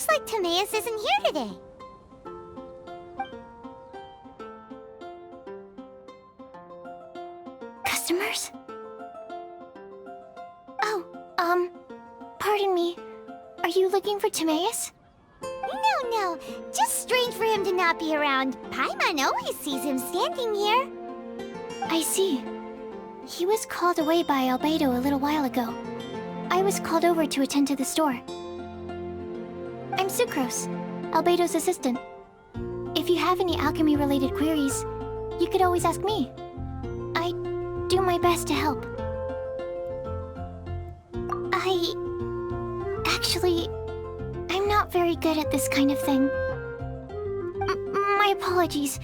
Looks like Timaeus isn't here today. Customers? Oh, pardon me. Are you looking for Timaeus? No. Just strange for him to not be around. Paimon always sees him standing here. I see. He was called away by Albedo a little while ago. I was called over to attend to the store. I'm Sucrose, Albedo's assistant. If you have any alchemy-related queries, you could always ask me. I do my best to help. Actually, I'm not very good at this kind of thing. My apologies.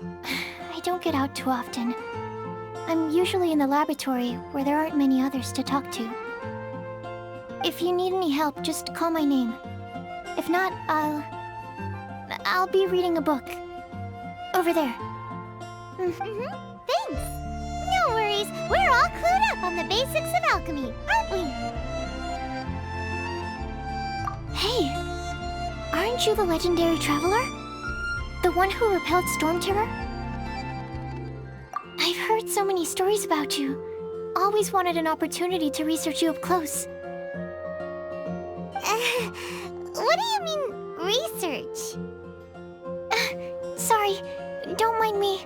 I don't get out too often. I'm usually in the laboratory where there aren't many others to talk to. If you need any help, just call my name. If not, I'll be reading a book. Over there. Thanks. No worries. We're all clued up on the basics of alchemy, aren't we? Hey, aren't you the legendary traveler? The one who repelled Storm Terror? I've heard so many stories about you. Always wanted an opportunity to research you up close. What do you mean, research? Sorry, don't mind me.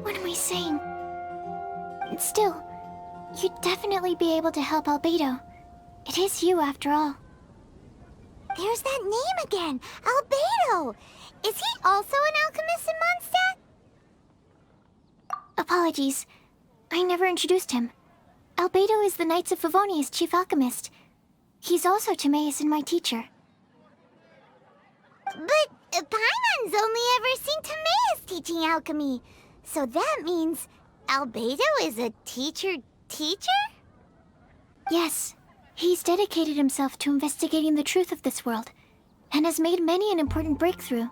What am I saying? Still, you'd definitely be able to help Albedo. It is you, after all. There's that name again! Albedo! Is he also an alchemist in Mondstadt? Apologies. I never introduced him. Albedo is the Knights of Favonia's chief alchemist. He's also Timaeus and my teacher. But Paimon's only ever seen Timaeus teaching alchemy. So that means Albedo is a teacher? Yes. He's dedicated himself to investigating the truth of this world, and has made many an important breakthrough.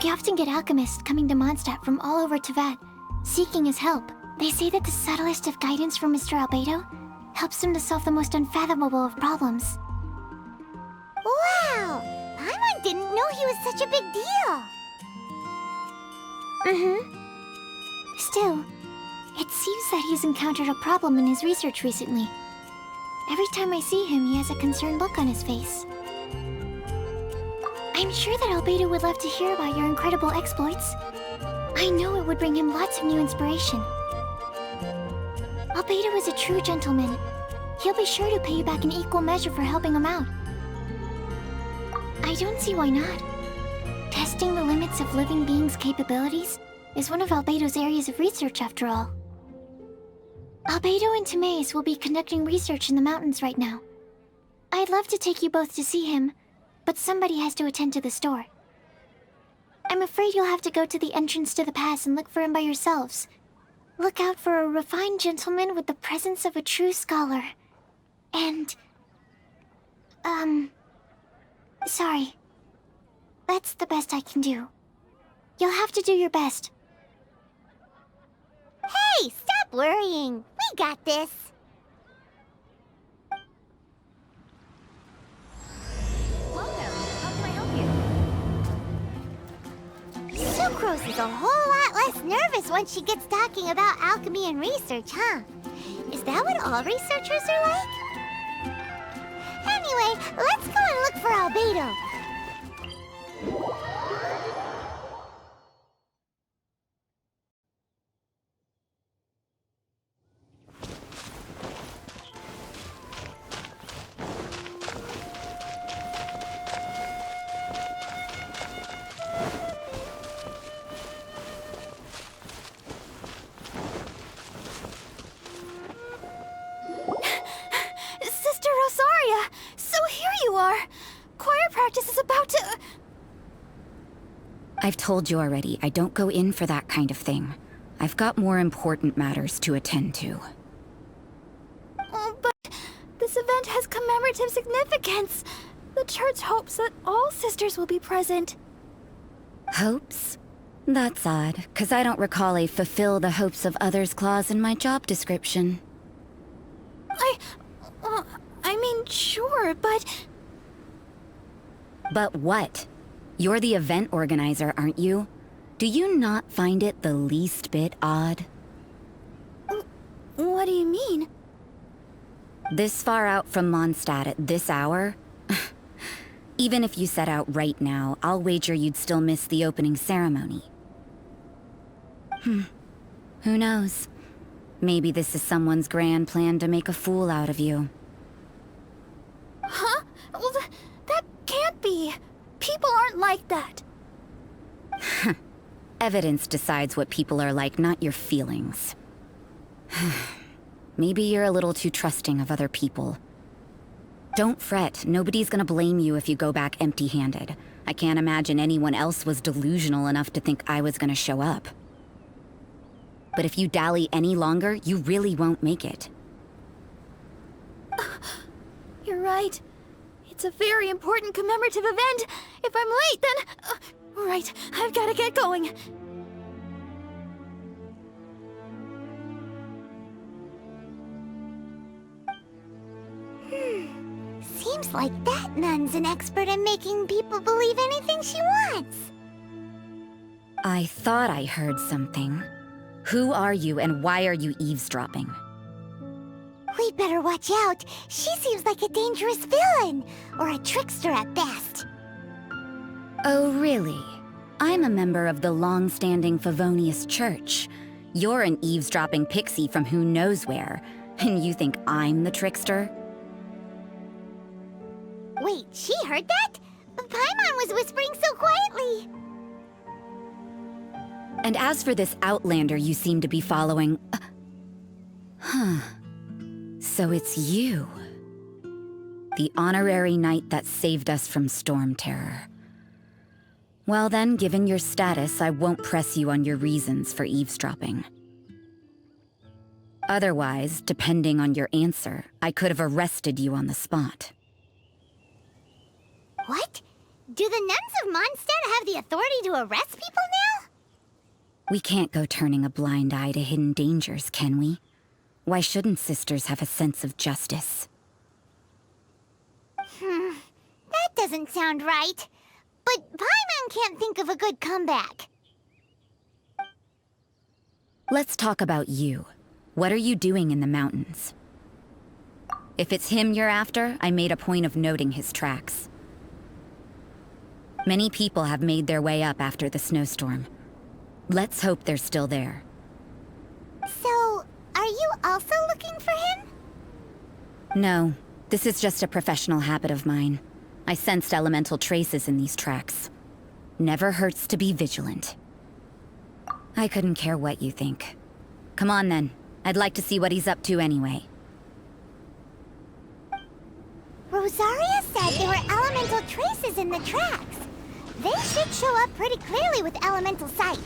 We often get alchemists coming to Mondstadt from all over Teyvat, seeking his help. They say that the subtlest of guidance from Mr. Albedo helps him to solve the most unfathomable of problems. Wow! Paimon didn't know he was such a big deal! Still, it seems that he's encountered a problem in his research recently. Every time I see him, he has a concerned look on his face. I'm sure that Albedo would love to hear about your incredible exploits. I know it would bring him lots of new inspiration. Albedo is a true gentleman. He'll be sure to pay you back in equal measure for helping him out. I don't see why not. Testing the limits of living beings' capabilities is one of Albedo's areas of research, after all. Albedo and Timaeus will be conducting research in the mountains right now. I'd love to take you both to see him, but somebody has to attend to the store. I'm afraid you'll have to go to the entrance to the pass and look for him by yourselves. Look out for a refined gentleman with the presence of a true scholar. And... sorry. That's the best I can do. You'll have to do your best. Hey, stop worrying. We got this. Welcome. How can I help you? Sucrose is a whole lot less nervous once she gets talking about alchemy and research, huh? Is that what all researchers are like? Anyway, let's go and look for Albedo. Sister Rosaria! So here you are! Choir practice is about to... I've told you already, I don't go in for that kind of thing. I've got more important matters to attend to. Oh, but this event has commemorative significance. The church hopes that all sisters will be present. Hopes? That's odd, 'cause I don't recall a fulfill the hopes of others clause in my job description. I mean, sure, but... But what? You're the event organizer, aren't you? Do you not find it the least bit odd? What do you mean? This far out from Mondstadt at this hour? Even if you set out right now, I'll wager you'd still miss the opening ceremony. Who knows? Maybe this is someone's grand plan to make a fool out of you. Huh? Well, that can't be. People aren't like that. Evidence decides what people are like, not your feelings. Maybe you're a little too trusting of other people. Don't fret, nobody's gonna blame you if you go back empty-handed. I can't imagine anyone else was delusional enough to think I was gonna show up. But if you dally any longer, you really won't make it. You're right. It's a very important commemorative event. If I'm late, then... right, I've gotta get going. Seems like that nun's an expert in making people believe anything she wants. I thought I heard something. Who are you and why are you eavesdropping? We'd better watch out. She seems like a dangerous villain, or a trickster at best. Oh, really? I'm a member of the long-standing Favonius Church. You're an eavesdropping pixie from who knows where, and you think I'm the trickster? Wait, she heard that? Paimon was whispering so quietly. And as for this outlander you seem to be following... So it's you. The honorary knight that saved us from Storm Terror. Well then, given your status, I won't press you on your reasons for eavesdropping. Otherwise, depending on your answer, I could have arrested you on the spot. What? Do the nuns of Mondstadt have the authority to arrest people now? We can't go turning a blind eye to hidden dangers, can we? Why shouldn't sisters have a sense of justice? That doesn't sound right. But Paimon can't think of a good comeback. Let's talk about you. What are you doing in the mountains? If it's him you're after, I made a point of noting his tracks. Many people have made their way up after the snowstorm. Let's hope they're still there. So, are you also looking for him? No, this is just a professional habit of mine. I sensed elemental traces in these tracks. Never hurts to be vigilant. I couldn't care what you think. Come on then. I'd like to see what he's up to anyway. Rosaria said there were elemental traces in the tracks. They should show up pretty clearly with elemental sight.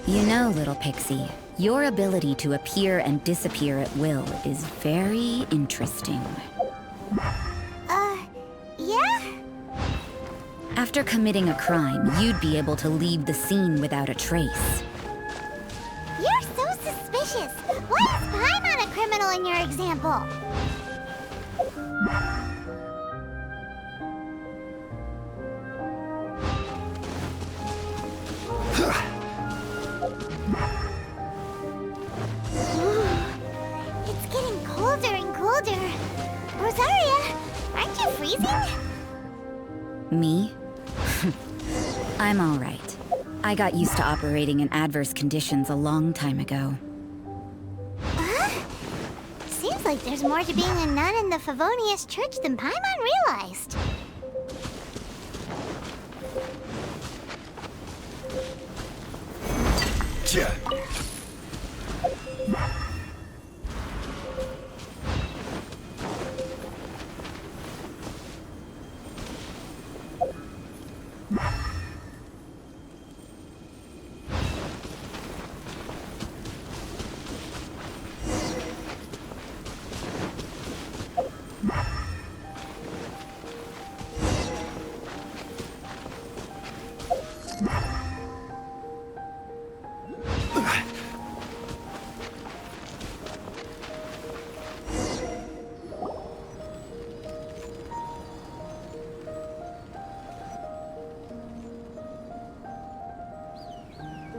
You know, little pixie, your ability to appear and disappear at will is very interesting. Yeah? After committing a crime, you'd be able to leave the scene without a trace. You're so suspicious. Why is Paimon a criminal in your example? It's getting colder and colder. Rosaria, aren't you freezing? Me? I'm all right. I got used to operating in adverse conditions a long time ago. Seems like there's more to being a nun in the Favonius Church than Paimon realized.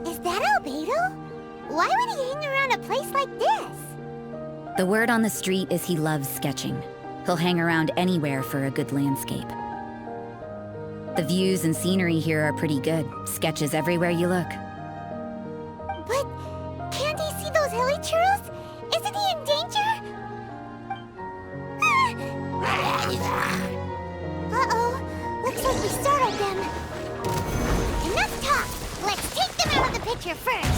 Is that Albedo? Why would he hang around a place like this? The word on the street is he loves sketching. He'll hang around anywhere for a good landscape. The views and scenery here are pretty good. Sketches everywhere you look. But can't he see those hilly churros? Isn't he in danger? Uh-oh. Looks like we startled them. Enough talk. Let's take them out of the picture first.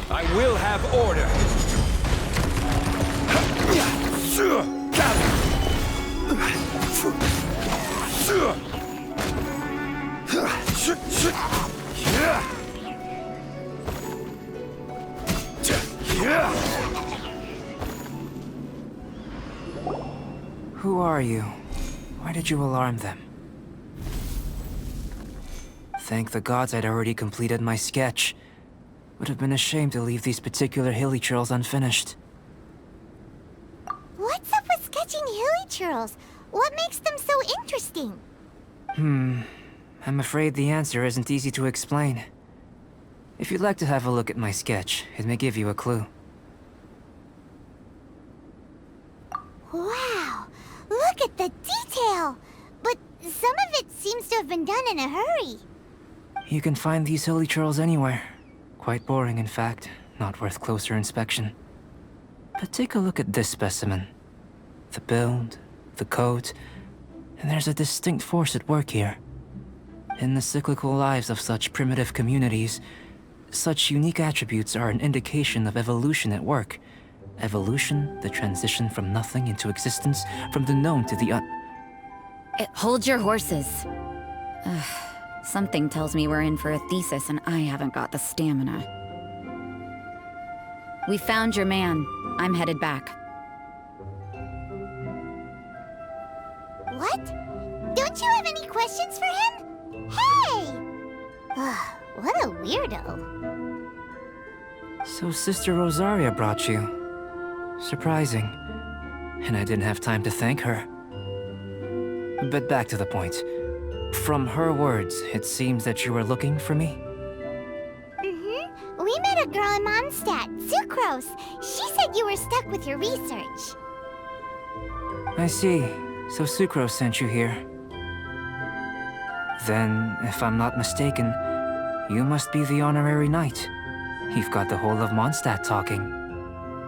I will have order. Who are you? Why did you alarm them? Thank the gods I'd already completed my sketch. Would have been ashamed to leave these particular hilly churls unfinished. What's up with sketching hilly churls? What makes them so interesting? I'm afraid the answer isn't easy to explain. If you'd like to have a look at my sketch, it may give you a clue. Wow, look at the detail! But some of it seems to have been done in a hurry. You can find these hilly churls anywhere. Quite boring, in fact. Not worth closer inspection. But take a look at this specimen. The build, the coat, and there's a distinct force at work here. In the cyclical lives of such primitive communities, such unique attributes are an indication of evolution at work. Evolution, the transition from nothing into existence, from the known to the Hold your horses. Ugh, something tells me we're in for a thesis and I haven't got the stamina. We found your man. I'm headed back. What? Don't you have any questions for him? Hey! What a weirdo. So Sister Rosaria brought you. Surprising. And I didn't have time to thank her. But back to the point. From her words, it seems that you were looking for me? We met a girl in Mondstadt, Sucrose. She said you were stuck with your research. I see. So Sucrose sent you here. Then, if I'm not mistaken, you must be the honorary knight. You've got the whole of Mondstadt talking.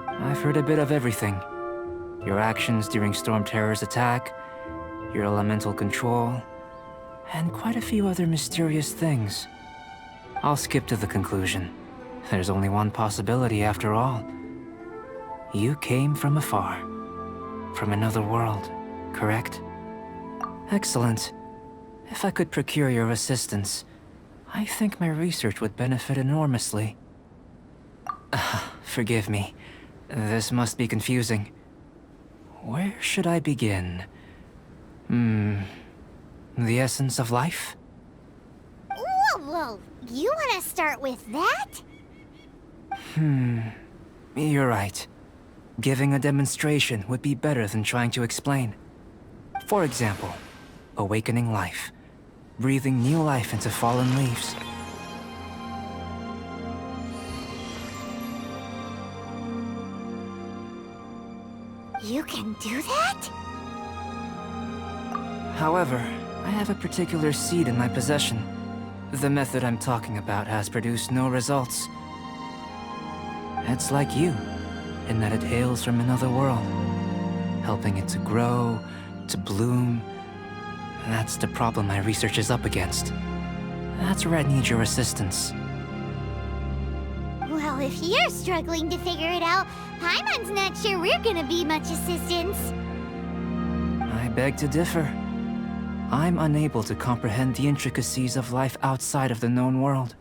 I've heard a bit of everything. Your actions during Storm Terror's attack, your elemental control, and quite a few other mysterious things. I'll skip to the conclusion. There's only one possibility after all. You came from afar. From another world, correct? Excellent. If I could procure your assistance, I think my research would benefit enormously. Forgive me. This must be confusing. Where should I begin? The essence of life? Whoa. You want to start with that? You're right. Giving a demonstration would be better than trying to explain. For example, awakening life. Breathing new life into fallen leaves. You can do that? However, I have a particular seed in my possession. The method I'm talking about has produced no results. It's like you, in that it hails from another world, helping it to grow, to bloom. That's the problem my research is up against. That's where I need your assistance. Well, if you're struggling to figure it out, Paimon's not sure we're gonna be much assistance. I beg to differ. I'm unable to comprehend the intricacies of life outside of the known world.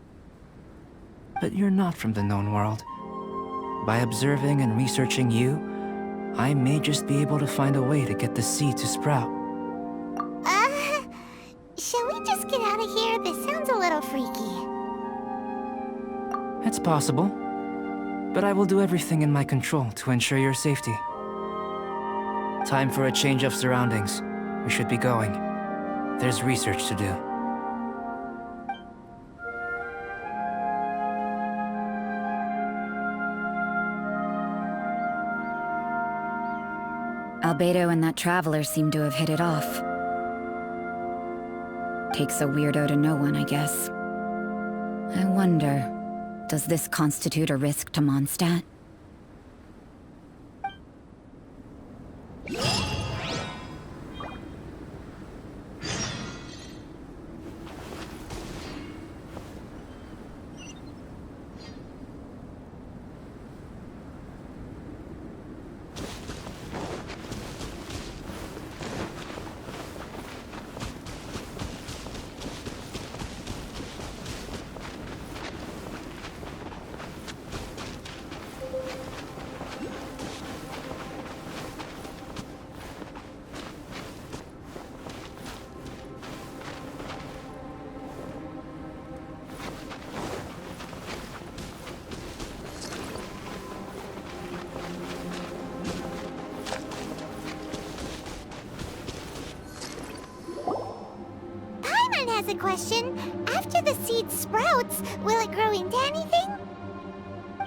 But you're not from the known world. By observing and researching you, I may just be able to find a way to get the seed to sprout. Shall we just get out of here? This sounds a little freaky. It's possible. But I will do everything in my control to ensure your safety. Time for a change of surroundings. We should be going. There's research to do. Albedo and that traveler seem to have hit it off. Takes a weirdo to know one, I guess. I wonder, does this constitute a risk to Mondstadt? Has a question. After the seed sprouts, will it grow into anything?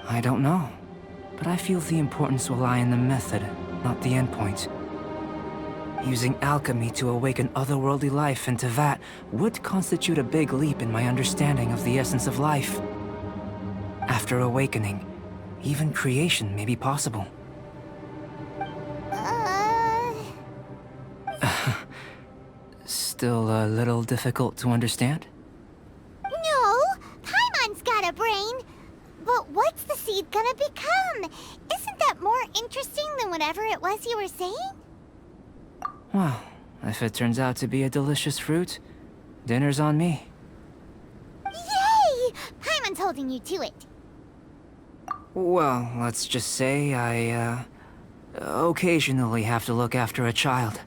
I don't know. But I feel the importance will lie in the method, not the endpoint. Using alchemy to awaken otherworldly life into that would constitute a big leap in my understanding of the essence of life. After awakening, even creation may be possible. Still a little difficult to understand? No! Paimon's got a brain! But what's the seed gonna become? Isn't that more interesting than whatever it was you were saying? Well, if it turns out to be a delicious fruit, dinner's on me. Yay! Paimon's holding you to it. Well, let's just say I, occasionally have to look after a child.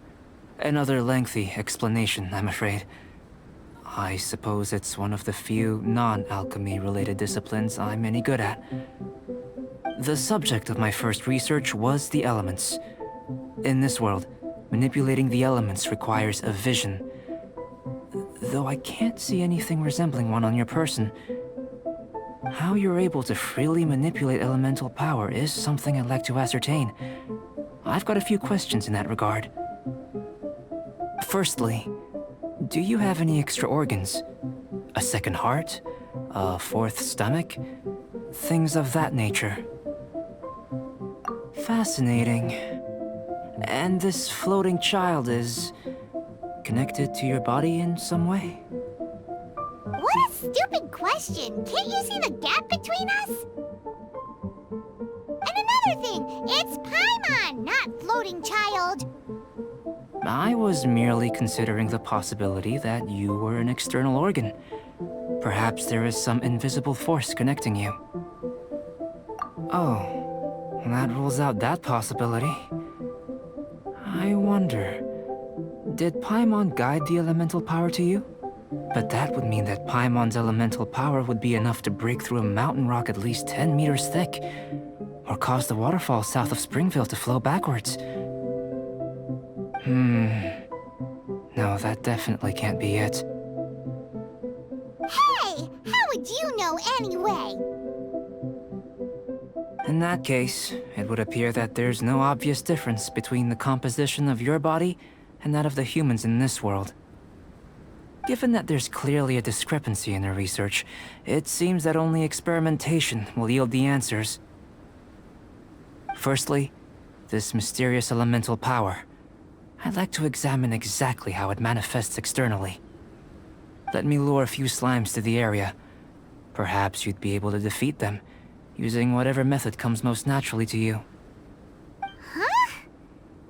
Another lengthy explanation, I'm afraid. I suppose it's one of the few non-alchemy-related disciplines I'm any good at. The subject of my first research was the elements. In this world, manipulating the elements requires a vision. Though I can't see anything resembling one on your person, how you're able to freely manipulate elemental power is something I'd like to ascertain. I've got a few questions in that regard. Firstly, do you have any extra organs? A second heart? A fourth stomach? Things of that nature. Fascinating. And this floating child is connected to your body in some way? What a stupid question! Can't you see the gap between us? And another thing, it's Paimon, not floating child. I was merely considering the possibility that you were an external organ. Perhaps there is some invisible force connecting you. Oh, that rules out that possibility. I wonder, did Paimon guide the elemental power to you? But that would mean that Paimon's elemental power would be enough to break through a mountain rock at least 10 meters thick, or cause the waterfall south of Springville to flow backwards. No, that definitely can't be it. Hey! How would you know anyway? In that case, it would appear that there's no obvious difference between the composition of your body and that of the humans in this world. Given that there's clearly a discrepancy in their research, it seems that only experimentation will yield the answers. Firstly, this mysterious elemental power. I'd like to examine exactly how it manifests externally. Let me lure a few slimes to the area. Perhaps you'd be able to defeat them, using whatever method comes most naturally to you. Huh?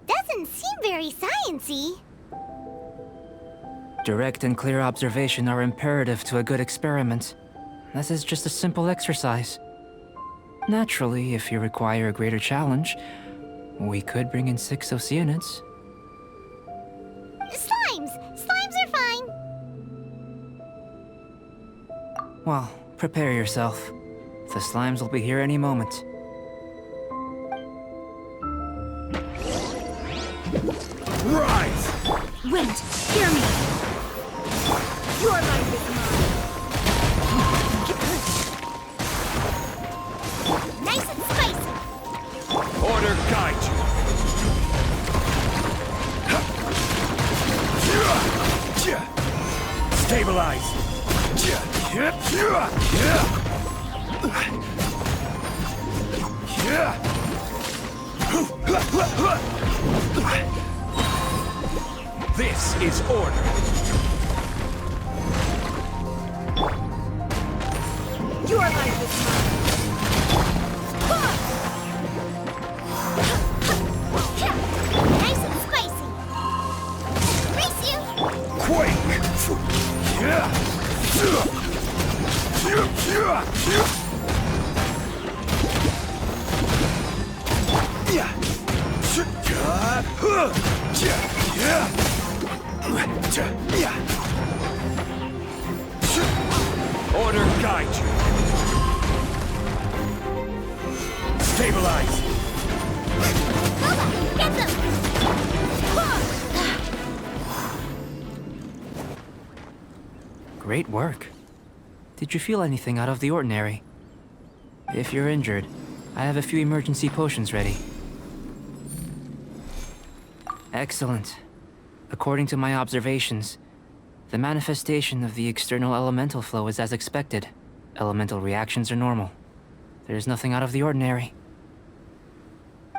Doesn't seem very sciencey. Direct and clear observation are imperative to a good experiment. This is just a simple exercise. Naturally, if you require a greater challenge, we could bring in 6 Oceanids. Slimes! Slimes are fine! Well, prepare yourself. The slimes will be here any moment. Rise! Wait, hear me! Your life is mine! Nice and spicy! Order guide you! Stabilize! This is order! Your life is mine! Nice and spicy! Race you! Quake! Order guide you! Stabilize! Boba, get them! Great work. Did you feel anything out of the ordinary? If you're injured, I have a few emergency potions ready. Excellent. According to my observations, the manifestation of the external elemental flow is as expected. Elemental reactions are normal. There's nothing out of the ordinary.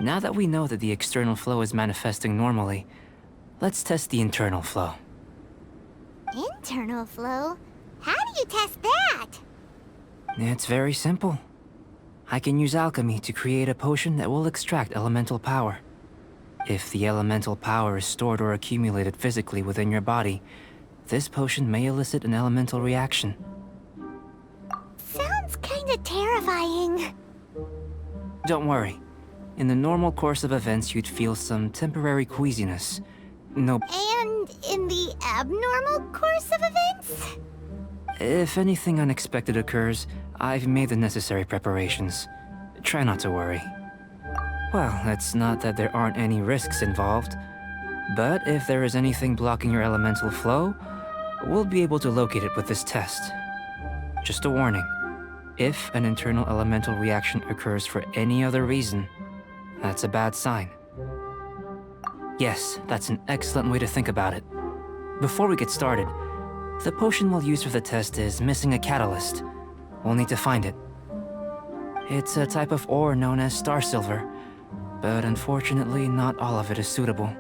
Now that we know that the external flow is manifesting normally, let's test the internal flow. Internal flow? How do you test that? It's very simple. I can use alchemy to create a potion that will extract elemental power. If the elemental power is stored or accumulated physically within your body, this potion may elicit an elemental reaction. Sounds kinda terrifying. Don't worry. In the normal course of events, you'd feel some temporary queasiness. No. And in the abnormal course of events? If anything unexpected occurs, I've made the necessary preparations. Try not to worry. Well, it's not that there aren't any risks involved, but if there is anything blocking your elemental flow, we'll be able to locate it with this test. Just a warning. If an internal elemental reaction occurs for any other reason, that's a bad sign. Yes, that's an excellent way to think about it. Before we get started, the potion we'll use for the test is missing a catalyst. We'll need to find it. It's a type of ore known as star silver, but unfortunately not all of it is suitable.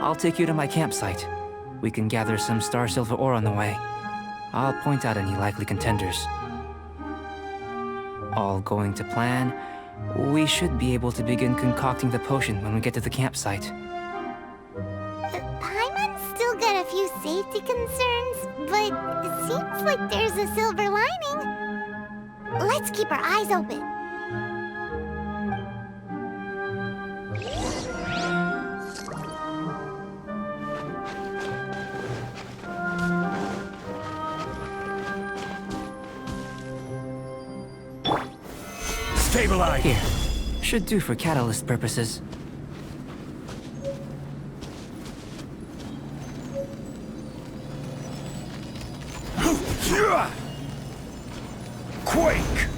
I'll take you to my campsite. We can gather some star silver ore on the way. I'll point out any likely contenders. All going to plan, we should be able to begin concocting the potion when we get to the campsite. Paimon's still got a few safety concerns, but it seems like there's a silver lining. Let's keep our eyes open. Stabilize! Here. Should do for catalyst purposes. Quake!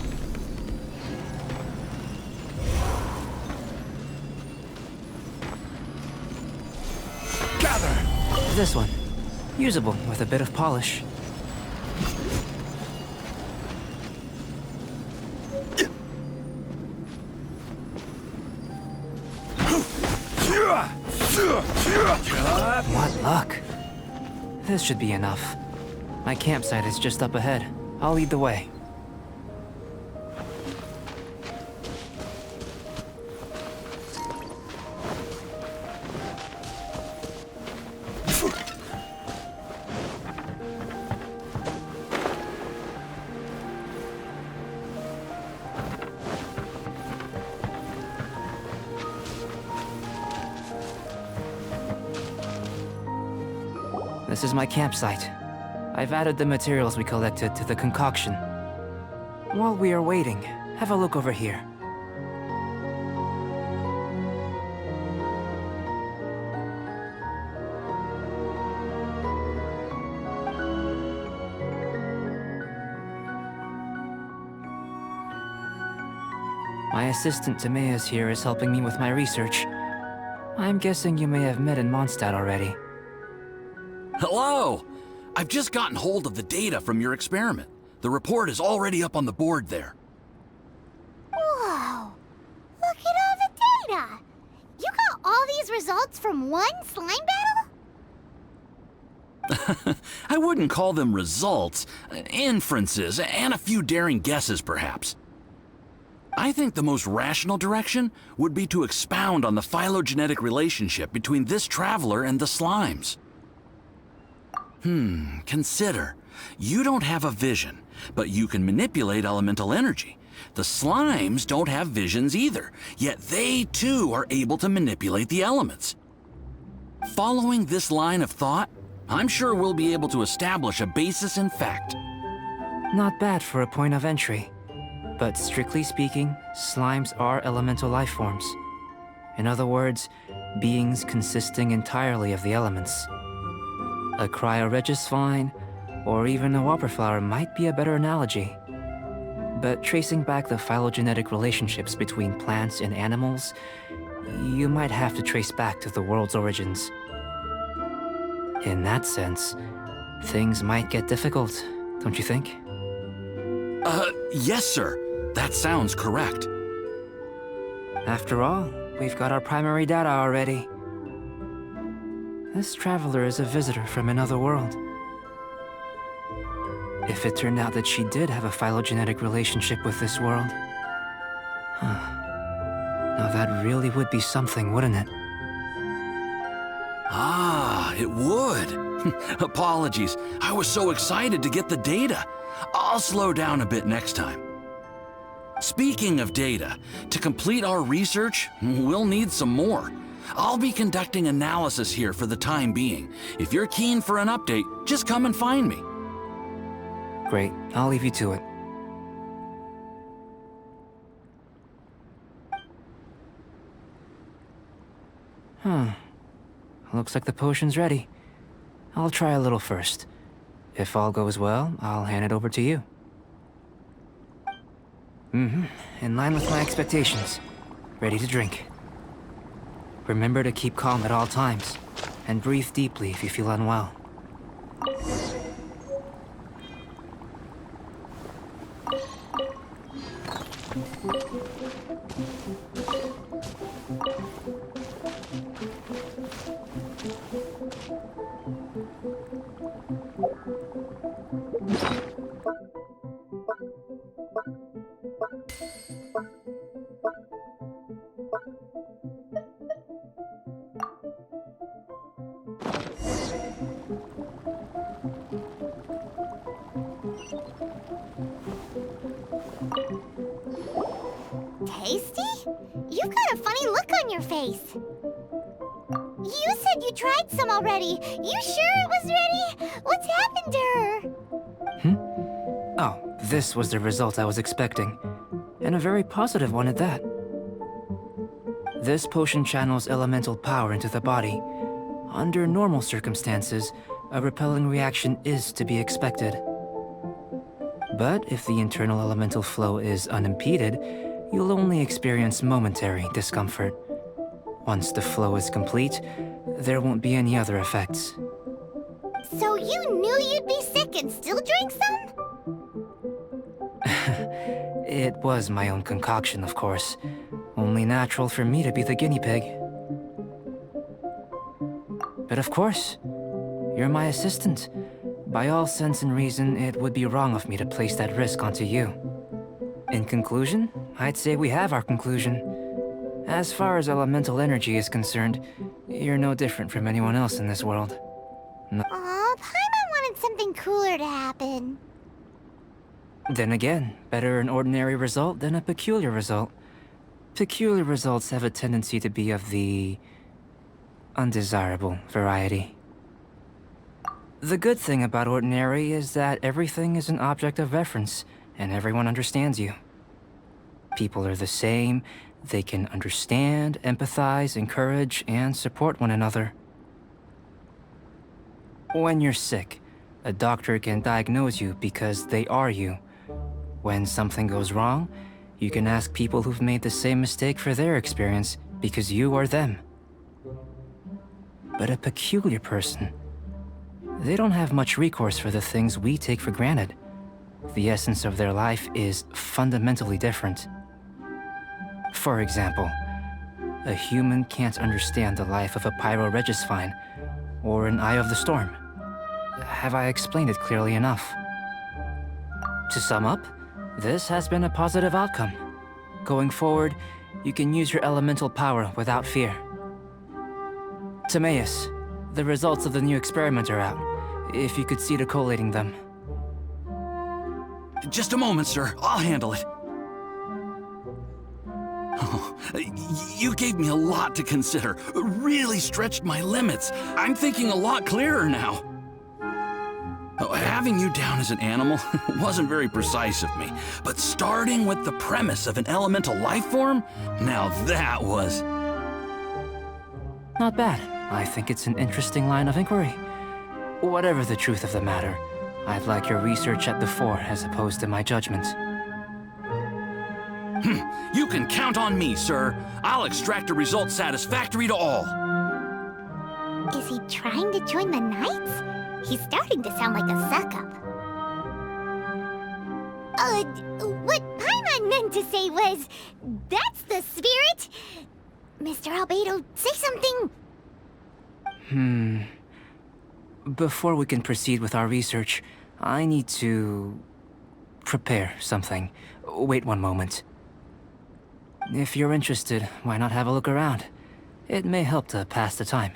Gather! This one. Usable with a bit of polish. Look. This should be enough. My campsite is just up ahead. I'll lead the way. This is my campsite. I've added the materials we collected to the concoction. While we are waiting, have a look over here. My assistant Timaeus here is helping me with my research. I'm guessing you may have met in Mondstadt already. Hello! I've just gotten hold of the data from your experiment. The report is already up on the board there. Whoa! Look at all the data! You got all these results from one slime battle? I wouldn't call them results, inferences, and a few daring guesses perhaps. I think the most rational direction would be to expound on the phylogenetic relationship between this traveler and the slimes. Consider. You don't have a vision, but you can manipulate elemental energy. The slimes don't have visions either, yet they too are able to manipulate the elements. Following this line of thought, I'm sure we'll be able to establish a basis in fact. Not bad for a point of entry. But strictly speaking, slimes are elemental life forms. In other words, beings consisting entirely of the elements. A cryoregisvine, or even a whopperflower might be a better analogy. But tracing back the phylogenetic relationships between plants and animals, you might have to trace back to the world's origins. In that sense, things might get difficult, don't you think? Yes, sir. That sounds correct. After all, we've got our primary data already. This traveler is a visitor from another world. If it turned out that she did have a phylogenetic relationship with this world... Now that really would be something, wouldn't it? Ah, it would. Apologies. I was so excited to get the data. I'll slow down a bit next time. Speaking of data, to complete our research, we'll need some more. I'll be conducting analysis here for the time being. If you're keen for an update, just come and find me. Great, I'll leave you to it. Looks like the potion's ready. I'll try a little first. If all goes well, I'll hand it over to you. In line with my expectations. Ready to drink. Remember to keep calm at all times, and breathe deeply if you feel unwell. Tasty? You've got a funny look on your face. You said you tried some already. You sure it was ready? What's happened to her? Oh, this was the result I was expecting. And a very positive one at that. This potion channels elemental power into the body. Under normal circumstances, a repelling reaction is to be expected. But if the internal elemental flow is unimpeded, you'll only experience momentary discomfort. Once the flow is complete, there won't be any other effects. So you knew you'd be sick and still drank some? It was my own concoction, of course. Only natural for me to be the guinea pig. But of course, You're my assistant. By all sense and reason, it would be wrong of me to place that risk onto you. In conclusion, I'd say we have our conclusion. As far as elemental energy is concerned, you're no different from anyone else in this world. Aw, Paimon wanted something cooler to happen. Then again, better an ordinary result than a peculiar result. Peculiar results have a tendency to be of the undesirable variety. The good thing about ordinary is that everything is an object of reference, and everyone understands you. People are the same, they can understand, empathize, encourage, and support one another. When you're sick, a doctor can diagnose you because they are you. When something goes wrong, you can ask people who've made the same mistake for their experience because you are them. But a peculiar person, they don't have much recourse for the things we take for granted. The essence of their life is fundamentally different. For example, a human can't understand the life of a pyroregis or an Eye of the Storm. Have I explained it clearly enough? To sum up, this has been a positive outcome. Going forward, you can use your elemental power without fear. Timaeus, the results of the new experiment are out. If you could see to collating them. Just a moment, sir. I'll handle it. Oh, you gave me a lot to consider. Really stretched my limits. I'm thinking a lot clearer now. Having you down as an animal wasn't very precise of me, but starting with the premise of an elemental life form, now that was... Not bad. I think it's an interesting line of inquiry. Whatever the truth of the matter, I'd like your research at the fore as opposed to my judgment. You can count on me, sir. I'll extract a result satisfactory to all. Is he trying to join the Knights? He's starting to sound like a suck-up. What Paimon meant to say was, that's the spirit! Mr. Albedo, say something! Before we can proceed with our research, I need to... prepare something. Wait one moment. If you're interested, why not have a look around? It may help to pass the time.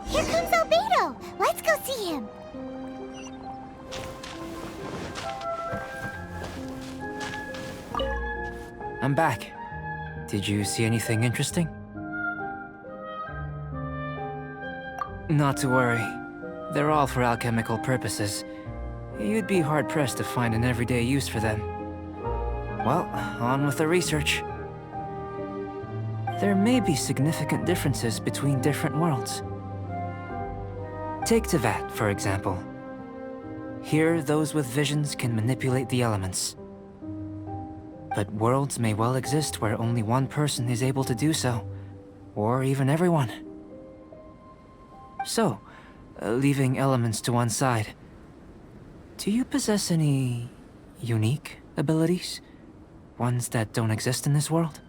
Here comes Albedo! Let's go see him! I'm back. Did you see anything interesting? Not to worry. They're all for alchemical purposes. You'd be hard-pressed to find an everyday use for them. Well, on with the research. There may be significant differences between different worlds. Take Tevat, for example. Here, those with visions can manipulate the elements. But worlds may well exist where only one person is able to do so, or even everyone. So, leaving elements to one side, do you possess any unique abilities? Ones that don't exist in this world?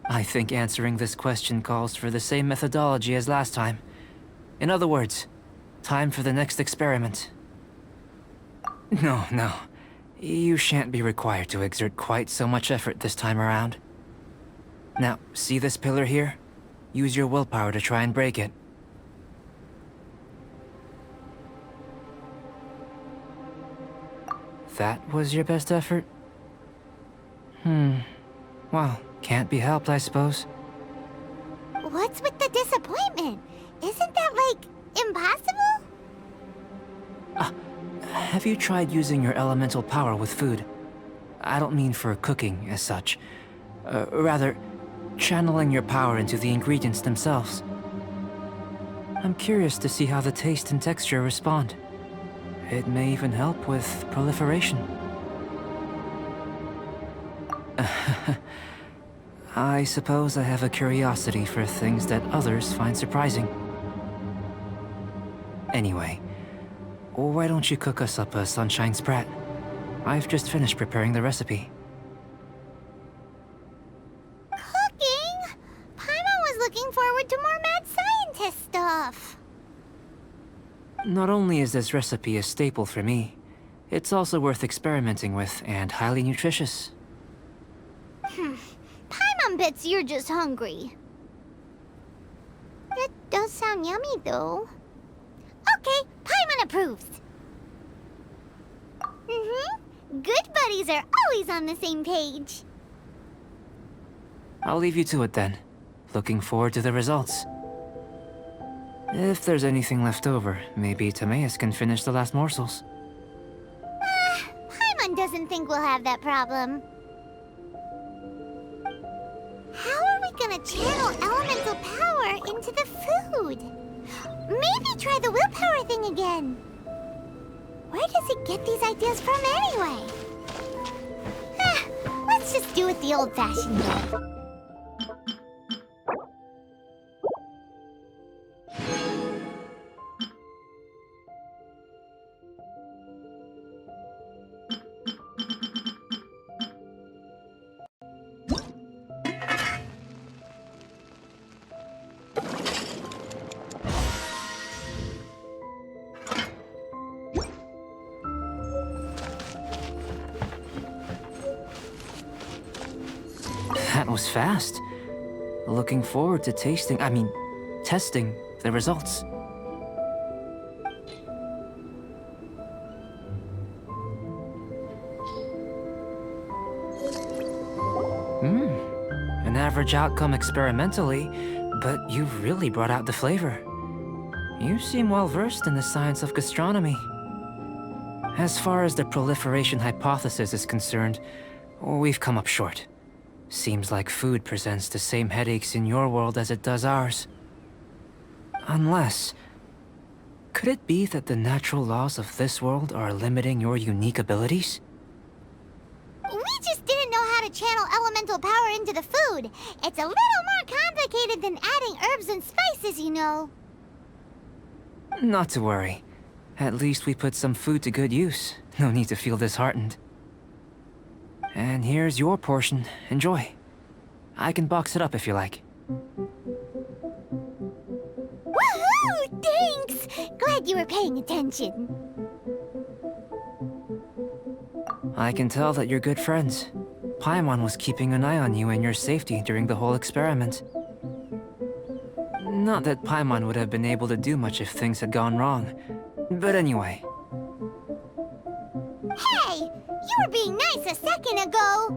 I think answering this question calls for the same methodology as last time. In other words, time for the next experiment. No. You shan't be required to exert quite so much effort this time around. Now, see this pillar here? Use your willpower to try and break it. That was your best effort? Well, can't be helped, I suppose. What have you tried using your elemental power with food? I don't mean for cooking as such. Rather, channeling your power into the ingredients themselves. I'm curious to see how the taste and texture respond. It may even help with proliferation. I suppose I have a curiosity for things that others find surprising. Anyway, why don't you cook us up a sunshine sprat? I've just finished preparing the recipe. Cooking? Paimon was looking forward to more mad scientist stuff. Not only is this recipe a staple for me, it's also worth experimenting with and highly nutritious. Paimon bets you're just hungry. It does sound yummy, though. Okay, Paimon approves. Good buddies are always on the same page. I'll leave you to it then. Looking forward to the results. If there's anything left over, maybe Timaeus can finish the last morsels. Paimon doesn't think we'll have that problem. How are we gonna channel elemental power into the food? Maybe try the willpower thing again. Where does he get these ideas from anyway? Let's just do it the old-fashioned way. That was fast. Looking forward to testing the results. An average outcome experimentally, but you've really brought out the flavor. You seem well versed in the science of gastronomy. As far as the proliferation hypothesis is concerned, we've come up short. Seems like food presents the same headaches in your world as it does ours. Unless... could it be that the natural laws of this world are limiting your unique abilities? We just didn't know how to channel elemental power into the food. It's a little more complicated than adding herbs and spices, you know. Not to worry. At least we put some food to good use. No need to feel disheartened. And here's your portion. Enjoy. I can box it up if you like. Woohoo! Thanks! Glad you were paying attention. I can tell that you're good friends. Paimon was keeping an eye on you and your safety during the whole experiment. Not that Paimon would have been able to do much if things had gone wrong. But anyway. Hey! You were being nice a second ago!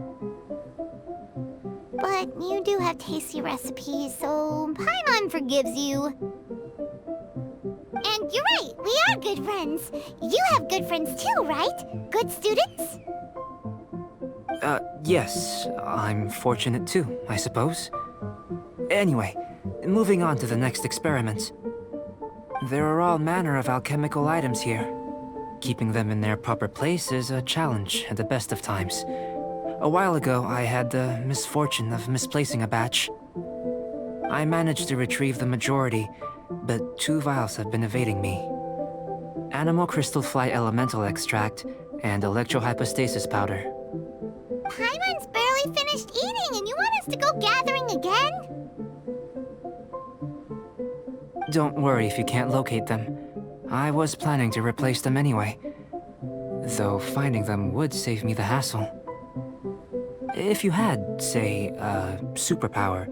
But you do have tasty recipes, so Paimon forgives you. And you're right, we are good friends. You have good friends too, right? Good students? Yes. I'm fortunate too, I suppose. Anyway, moving on to the next experiment. There are all manner of alchemical items here. Keeping them in their proper place is a challenge at the best of times. A while ago, I had the misfortune of misplacing a batch. I managed to retrieve the majority, but 2 vials have been evading me. Animal crystal fly elemental extract and electrohypostasis powder. Paimon's barely finished eating and you want us to go gathering again? Don't worry if you can't locate them. I was planning to replace them anyway. Though finding them would save me the hassle. If you had, say, a superpower,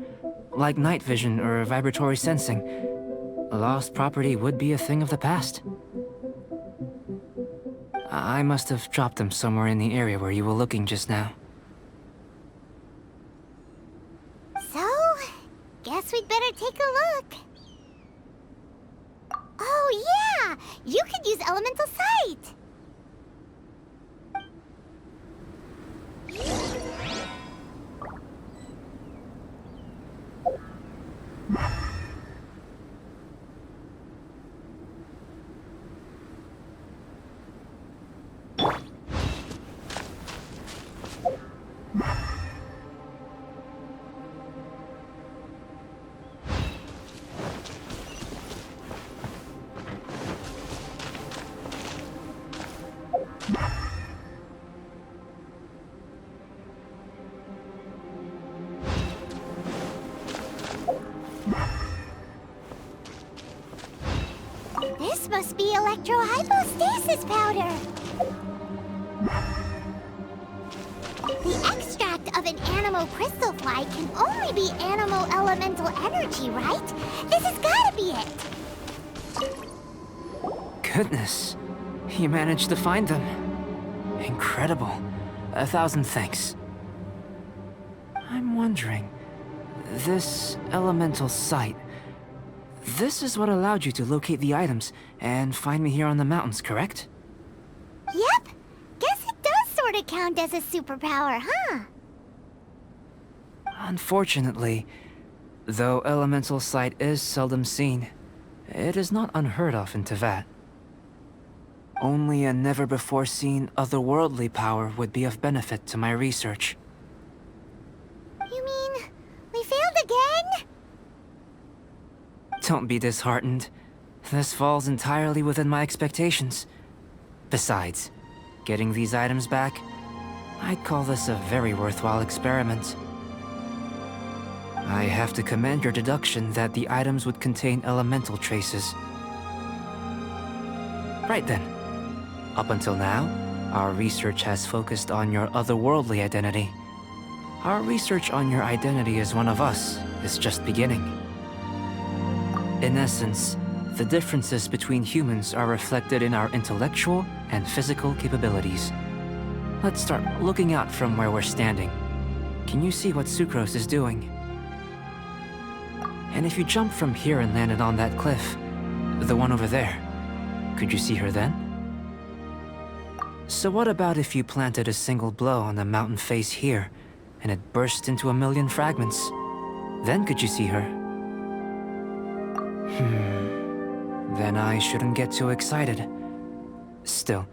like night vision or vibratory sensing, lost property would be a thing of the past. I must have dropped them somewhere in the area where you were looking just now. So, guess we'd better take a look. Oh yeah! You could use elemental sight! must be electrohypostasis powder. The extract of an animal crystal fly can only be animal elemental energy, right? This has gotta be it. Goodness, you managed to find them. Incredible. 1,000 thanks. I'm wondering, this elemental sight, this is what allowed you to locate the items and find me here on the mountains, correct? Yep. Guess it does sort of count as a superpower, huh? Unfortunately, though elemental sight is seldom seen, it is not unheard of in Teyvat. Only a never-before-seen otherworldly power would be of benefit to my research. You mean, we failed again? Don't be disheartened. This falls entirely within my expectations. Besides, getting these items back, I'd call this a very worthwhile experiment. I have to commend your deduction that the items would contain elemental traces. Right then. Up until now, our research has focused on your otherworldly identity. Our research on your identity as one of us is just beginning. In essence, the differences between humans are reflected in our intellectual and physical capabilities. Let's start looking out from where we're standing. Can you see what Sucrose is doing? And if you jump from here and landed on that cliff, the one over there, could you see her then? So what about if you planted a single blow on the mountain face here, and it burst into 1,000,000 fragments? Then could you see her? Then I shouldn't get too excited. Still,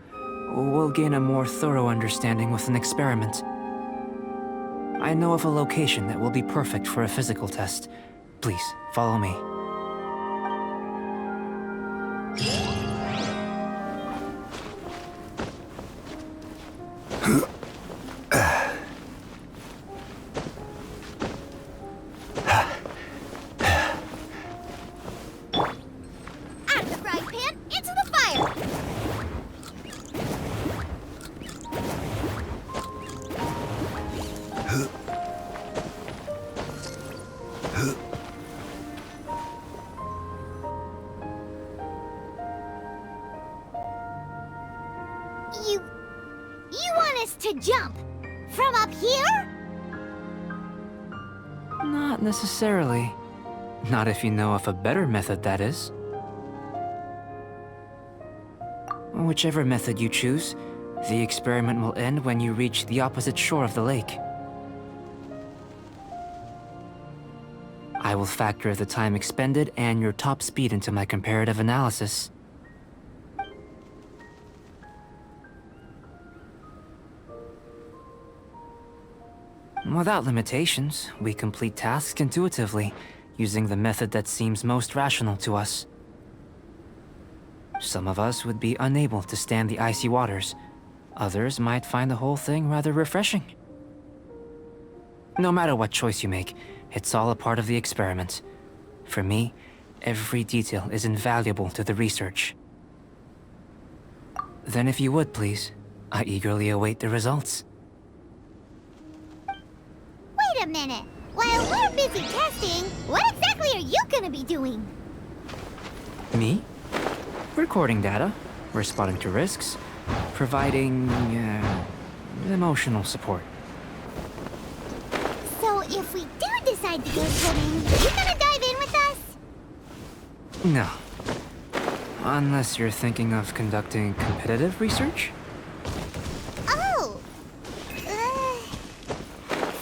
we'll gain a more thorough understanding with an experiment. I know of a location that will be perfect for a physical test. Please, follow me. Out of the frying pan, into the fire! You want us to jump? From up here? Not necessarily. Not if you know of a better method, that is. Whichever method you choose, the experiment will end when you reach the opposite shore of the lake. I will factor the time expended and your top speed into my comparative analysis. Without limitations, we complete tasks intuitively, using the method that seems most rational to us. Some of us would be unable to stand the icy waters. Others might find the whole thing rather refreshing. No matter what choice you make, it's all a part of the experiment. For me, every detail is invaluable to the research. Then if you would, please, I eagerly await the results. Wait a minute. While we're busy testing, what exactly are you gonna be doing? Me? Recording data, responding to risks, providing, emotional support. So if we do decide to go swimming, you gonna dive in with us? No. Unless you're thinking of conducting competitive research? Oh!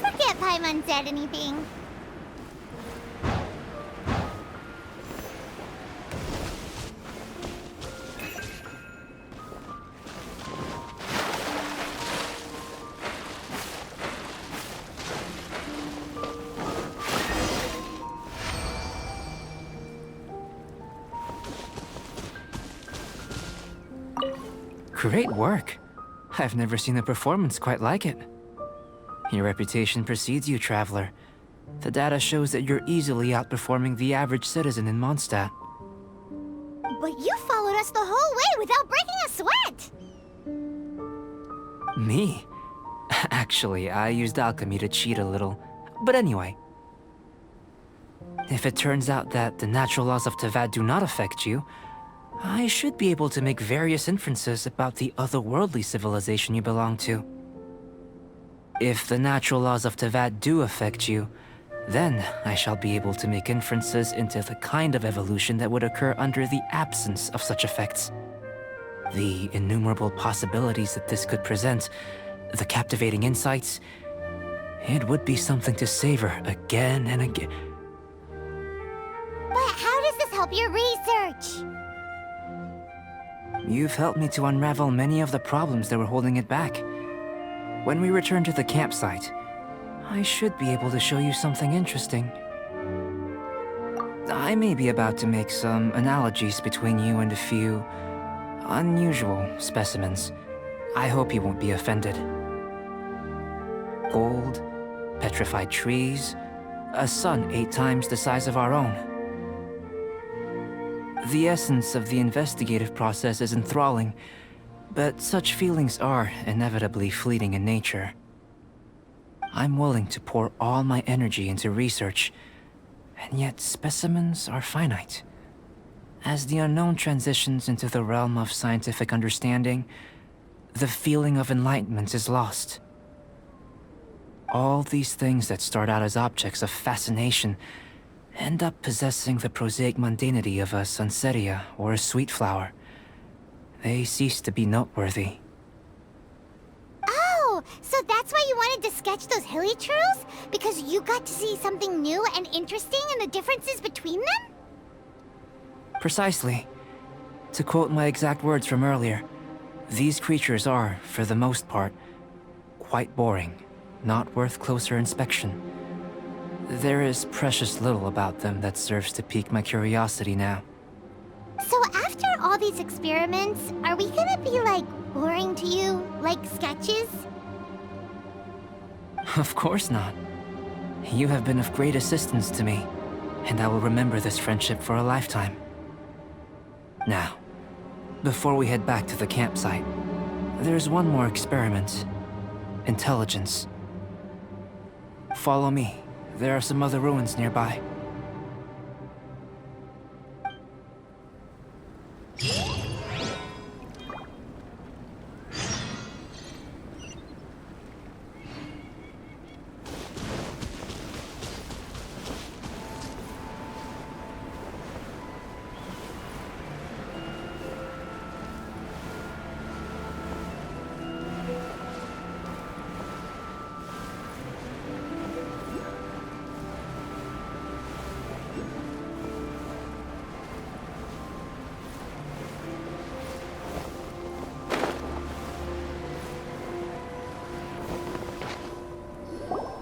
Forget Paimon said anything. Great work. I've never seen a performance quite like it. Your reputation precedes you, Traveler. The data shows that you're easily outperforming the average citizen in Mondstadt. But you followed us the whole way without breaking a sweat! Me? Actually, I used alchemy to cheat a little. But anyway. If it turns out that the natural laws of Tavad do not affect you, I should be able to make various inferences about the otherworldly civilization you belong to. If the natural laws of Tavad do affect you, then I shall be able to make inferences into the kind of evolution that would occur under the absence of such effects. The innumerable possibilities that this could present, the captivating insights, it would be something to savor again and again. But how does this help your research? You've helped me to unravel many of the problems that were holding it back. When we return to the campsite, I should be able to show you something interesting. I may be about to make some analogies between you and a few unusual specimens. I hope you won't be offended. Gold, petrified trees, a sun 8 times the size of our own. The essence of the investigative process is enthralling, but such feelings are inevitably fleeting in nature. I'm willing to pour all my energy into research, and yet specimens are finite. As the unknown transitions into the realm of scientific understanding, the feeling of enlightenment is lost. All these things that start out as objects of fascination end up possessing the prosaic mundanity of a sunsetia or a sweet flower. They cease to be noteworthy. Oh, so that's why you wanted to sketch those hilichurls? Because you got to see something new and interesting in the differences between them? Precisely. To quote my exact words from earlier, these creatures are, for the most part, quite boring, not worth closer inspection. There is precious little about them that serves to pique my curiosity now. So after all these experiments, are we gonna be, like, boring to you? Like sketches? Of course not. You have been of great assistance to me, and I will remember this friendship for a lifetime. Now, before we head back to the campsite, there's one more experiment. Intelligence. Follow me. There are some other ruins nearby.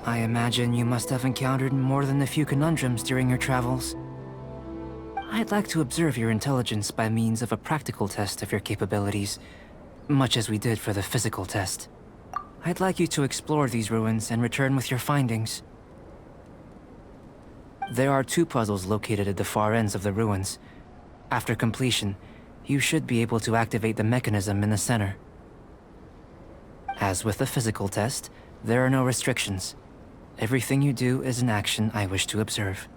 I imagine you must have encountered more than a few conundrums during your travels. I'd like to observe your intelligence by means of a practical test of your capabilities, much as we did for the physical test. I'd like you to explore these ruins and return with your findings. There are 2 puzzles located at the far ends of the ruins. After completion, you should be able to activate the mechanism in the center. As with the physical test, there are no restrictions. Everything you do is an action I wish to observe.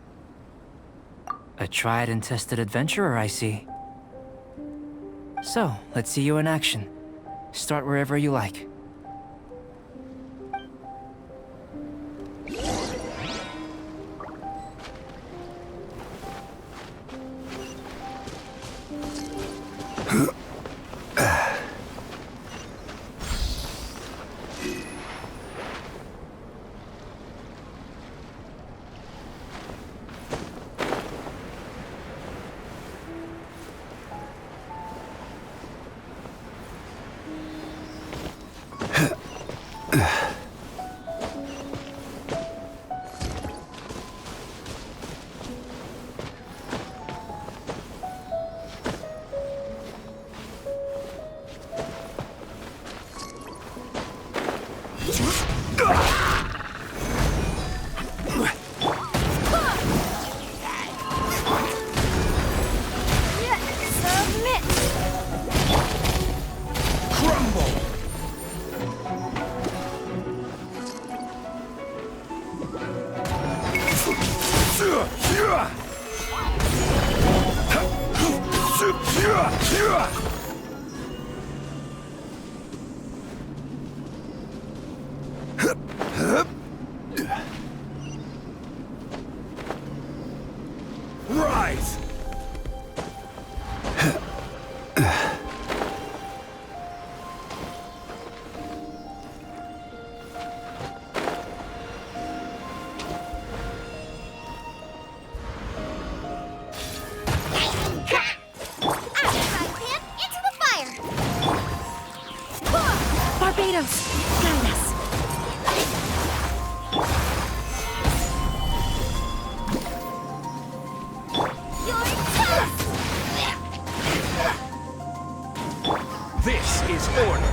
A tried and tested adventurer, I see. So, let's see you in action. Start wherever you like. Rise! Barbados, guide us. This is order.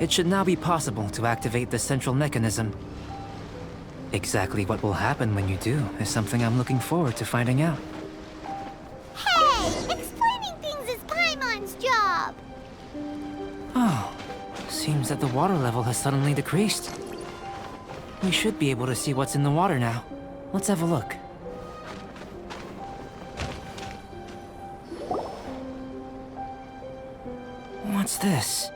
It should now be possible to activate the central mechanism. Exactly what will happen when you do is something I'm looking forward to finding out. Hey! Explaining things is Paimon's job! Oh, seems that the water level has suddenly decreased. We should be able to see what's in the water now. Let's have a look. What's this?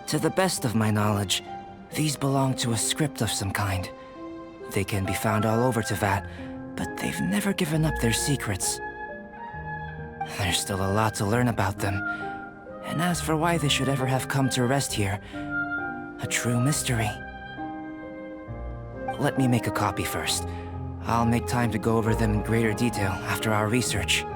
To the best of my knowledge, these belong to a script of some kind. They can be found all over Teyvat, but they've never given up their secrets. There's still a lot to learn about them. And as for why they should ever have come to rest here, a true mystery. Let me make a copy first. I'll make time to go over them in greater detail after our research.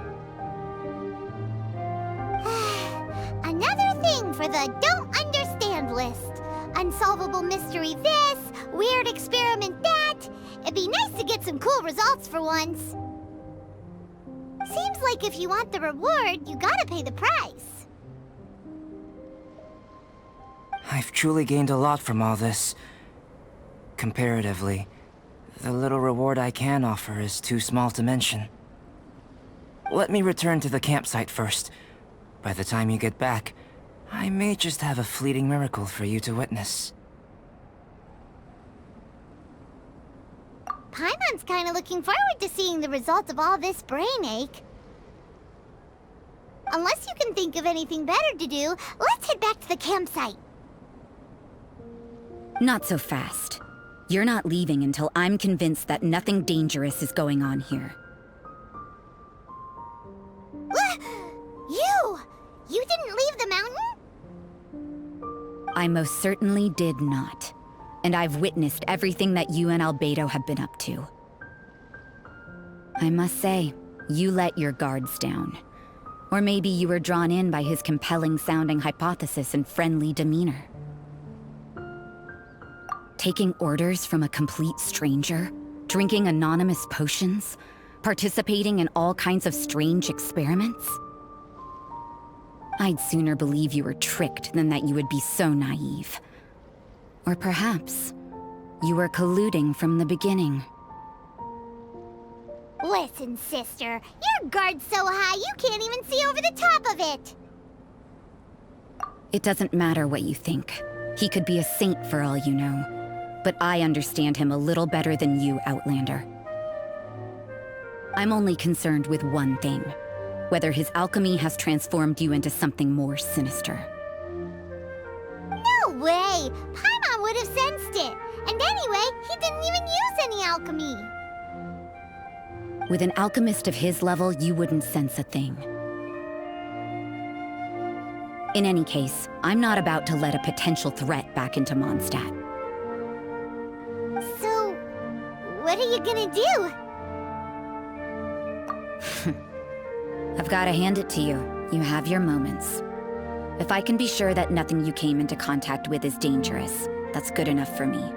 Another thing for the don't understand list. Unsolvable mystery this, weird experiment that. It'd be nice to get some cool results for once. Seems like if you want the reward, you gotta pay the price. I've truly gained a lot from all this. Comparatively, the little reward I can offer is too small to mention. Let me return to the campsite first. By the time you get back, I may just have a fleeting miracle for you to witness. Paimon's kinda looking forward to seeing the result of all this brain ache. Unless you can think of anything better to do, let's head back to the campsite. Not so fast. You're not leaving until I'm convinced that nothing dangerous is going on here. You didn't leave the mountain? I most certainly did not. And I've witnessed everything that you and Albedo have been up to. I must say, you let your guards down. Or maybe you were drawn in by his compelling-sounding hypothesis and friendly demeanor. Taking orders from a complete stranger, drinking anonymous potions, participating in all kinds of strange experiments? I'd sooner believe you were tricked than that you would be so naive. Or perhaps, you were colluding from the beginning. Listen, sister, your guard's so high you can't even see over the top of it. It doesn't matter what you think. He could be a saint for all you know. But I understand him a little better than you, Outlander. I'm only concerned with one thing. Whether his alchemy has transformed you into something more sinister. No way! Paimon And anyway, he didn't even use any alchemy. With an alchemist of his level, you wouldn't sense a thing. In any case, I'm not about to let a potential threat back into Mondstadt. So, what are you gonna do? I've gotta hand it to you. You have your moments. If I can be sure that nothing you came into contact with is dangerous, that's good enough for me.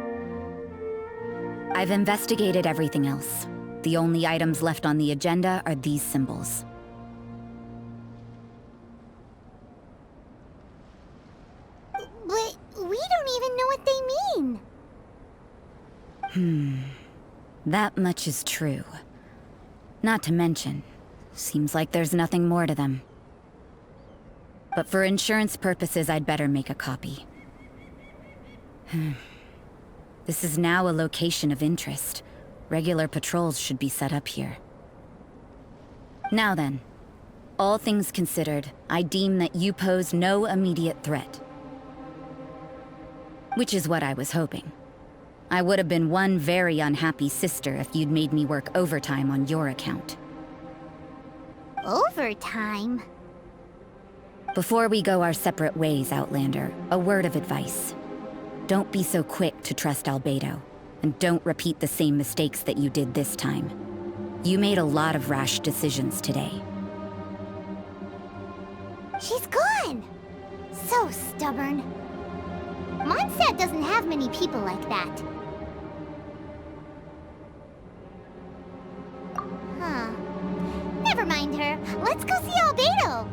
I've investigated everything else. The only items left on the agenda are these symbols. But we don't even know what they mean. That much is true. Not to mention, seems like there's nothing more to them. But for insurance purposes, I'd better make a copy. This is now a location of interest. Regular patrols should be set up here. Now then, all things considered, I deem that you pose no immediate threat. Which is what I was hoping. I would have been one very unhappy sister if you'd made me work overtime on your account. Overtime? Before we go our separate ways, Outlander, a word of advice. Don't be so quick to trust Albedo, and don't repeat the same mistakes that you did this time. You made a lot of rash decisions today. She's gone! So stubborn. Mondstadt doesn't have many people like that. Huh. Never mind her. Let's go see Albedo!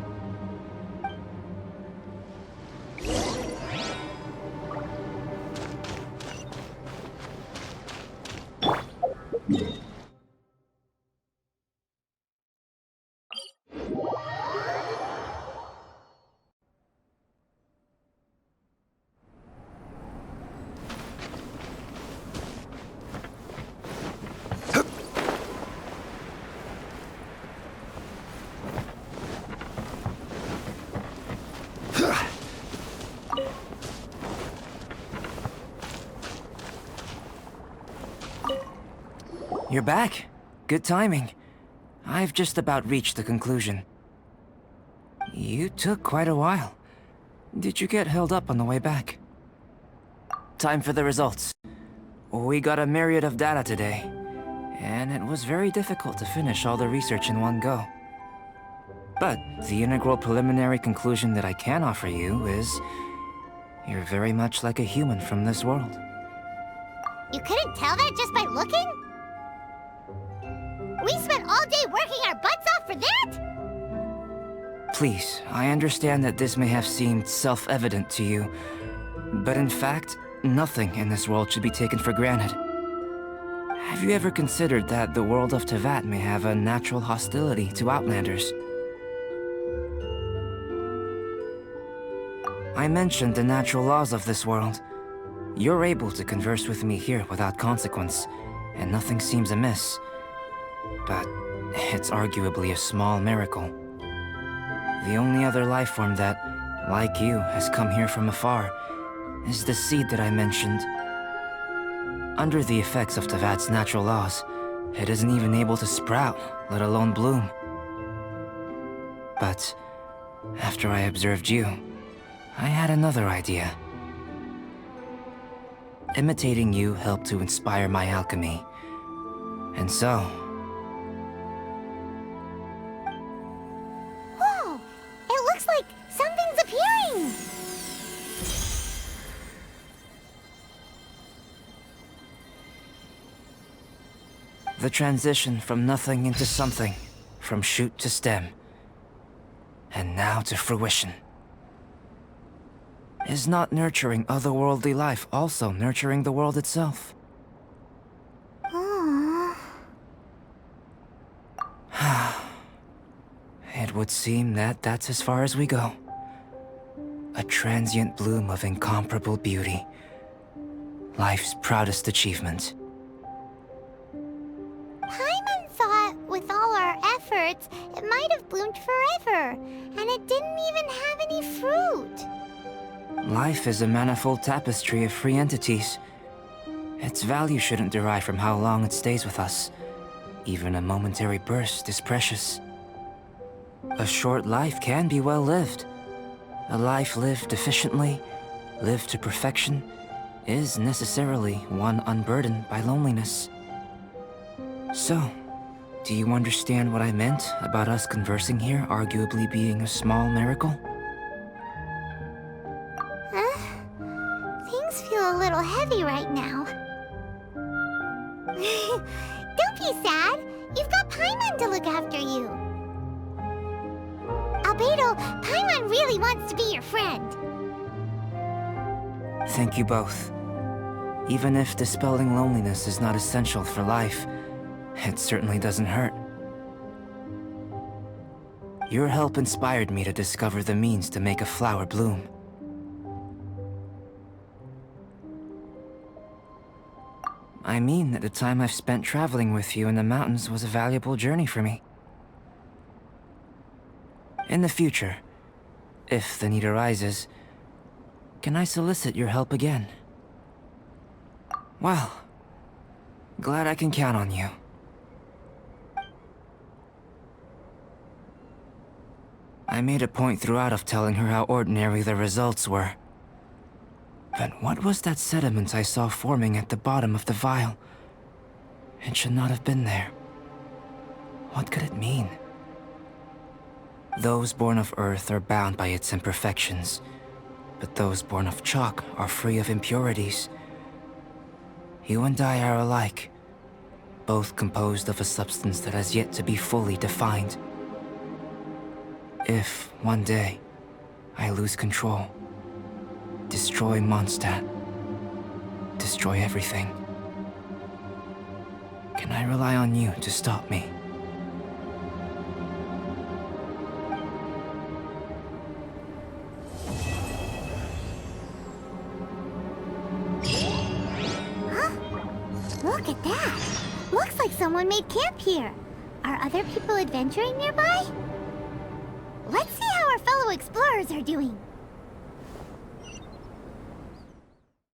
You're back. Good timing. I've just about reached the conclusion. You took quite a while. Did you get held up on the way back? Time for the results. We got a myriad of data today, and it was very difficult to finish all the research in one go. But the integral preliminary conclusion that I can offer you is you're very much like a human from this world. You couldn't tell that just by looking? We spent all day working our butts off for that? Please, I understand that this may have seemed self-evident to you, but in fact, nothing in this world should be taken for granted. Have you ever considered that the world of Teyvat may have a natural hostility to Outlanders? I mentioned the natural laws of this world. You're able to converse with me here without consequence, and nothing seems amiss. But it's arguably a small miracle. The only other life form that, like you, has come here from afar is the seed that I mentioned. Under the effects of Teyvat's natural laws, it isn't even able to sprout, let alone bloom. But after I observed you, I had another idea. Imitating you helped to inspire my alchemy. And so, Whoa! It looks like something's appearing! the transition from nothing into something, from shoot to stem, and now to fruition. Is not nurturing otherworldly life also nurturing the world itself? Aww. It would seem that that's as far as we go. A transient bloom of incomparable beauty. Life's proudest achievement. Paimon thought with all our efforts, it might have bloomed forever, and it didn't even have any fruit. Life is a manifold tapestry of free entities. Its value shouldn't derive from how long it stays with us. Even a momentary burst is precious. A short life can be well lived. A life lived efficiently, lived to perfection, is necessarily one unburdened by loneliness. So, do you understand what I meant about us conversing here arguably being a small miracle? Things feel a little heavy right now. Don't be sad. You've got Paimon to look after you. Albedo, Paimon really wants to be your friend. Thank you both. Even if dispelling loneliness is not essential for life, it certainly doesn't hurt. Your help inspired me to discover the means to make a flower bloom. I mean that the time I've spent traveling with you in the mountains was a valuable journey for me. In the future, if the need arises, can I solicit your help again? Well, glad I can count on you. I made a point throughout of telling her how ordinary the results were. But what was that sediment I saw forming at the bottom of the vial? It should not have been there. What could it mean? Those born of Earth are bound by its imperfections, but those born of chalk are free of impurities. You and I are alike, both composed of a substance that has yet to be fully defined. If, one day, I lose control, destroy Mondstadt, destroy everything, can I rely on you to stop me? Look at that! Looks like someone made camp here. Are other people adventuring nearby? Let's see how our fellow explorers are doing.